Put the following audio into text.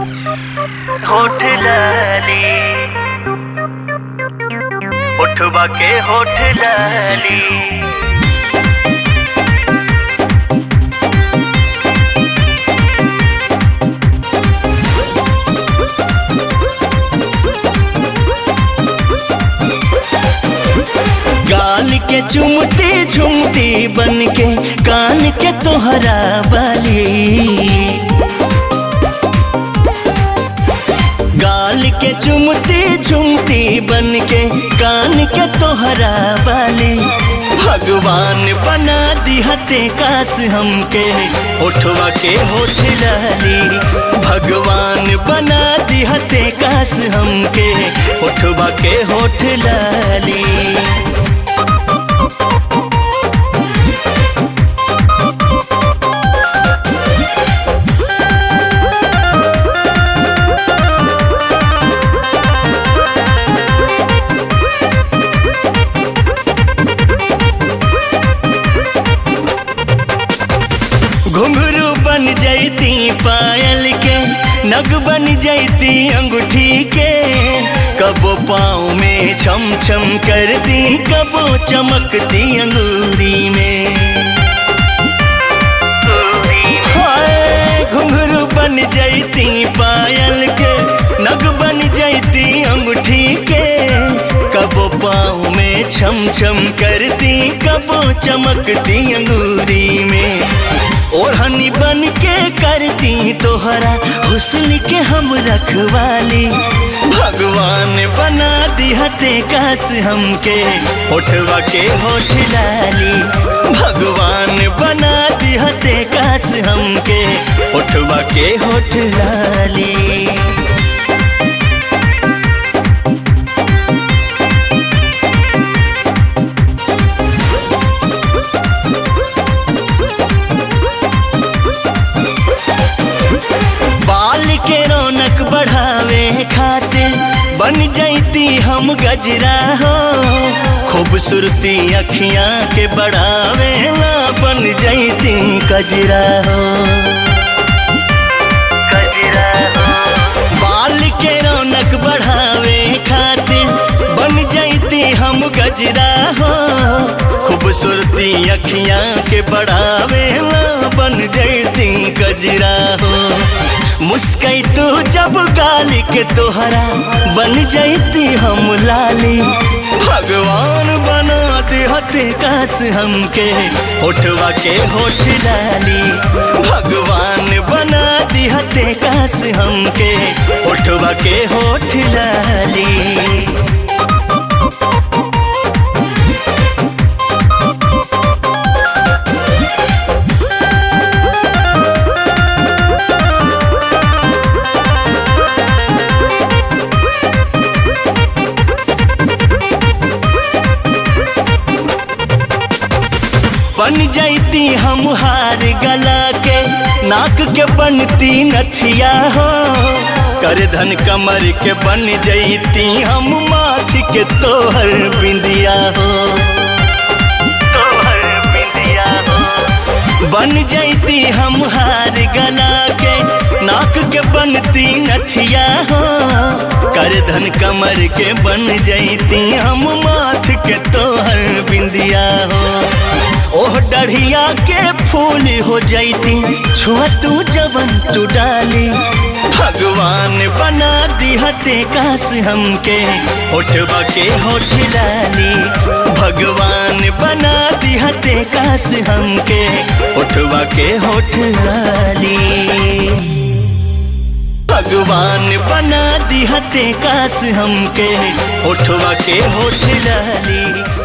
होठ लाली उठवा के होठ लाली। गाल के चुमती झुमती बन के कान के तोहरा बाली। गाल के चुमती झुमती बन के कान के तोहरा बाली। भगवान बना दिहते काश हमके होठवा के होठ लाली। भगवान बना दिहते काश हमके होठवा के होठ लाली। घुंघरू बन जाती पायल के, नग बन जाती अंगूठी के। कबो पाँव में छम छम करती, कबो चमकती अंगूरी में। हाय घुंघरू बन जाती पायल के, नग बन जाती अंगूठी के। कबो पाँव में छम छम करती, कबो चमकती अंगूरी में। ओढ़नी बन के करती तोहरा हुस्न के हम रखवाली। भगवान बना दिहते काश हमके होठवा के होठ लाली। भगवान बना दिहते काश हमके होठवा के होठ लाली। के रौनक बढ़ावे खातिर बन जाती हम गजरा हो। खूबसूरती अखियां के बढ़ावे ला बन जाती कजरा हो। कजरा हो बाल के रौनक बढ़ावे खातिर बन जाती हम गजरा हो। खूबसूरती अखियां के बढ़ावे ला बन जाती कजरा हो। मुस्काई तू जब गाल के तोहरा बन जाती हम लाली। भगवान बना दिहते काश हमके होठवा के होठ लाली। भगवान बना दिहते काश हमके होठवा के होठ लाली। बन जाती हम हार गला के, नाक के बनती नथिया हो। कर धन कमर के बन जाती हम माथ के तोहर बिंदिया हो। तोहर बिंदिया हो बन जाती हम हार गला के, नाक के बनती नथिया हो। कर धन कमर के बन जाती हम माथ के तोहर बिंदिया हो। ओह डढ़िया के फूल हो जाती छुआ तू जवन तू डाली। भगवान बना दिहते काश हमके होठवा के होठ लाली। भगवान बना दिहते काश हमके होठवा के होठ लाली। भगवान बना दिहते काश हमके होठवा के होठ लाली।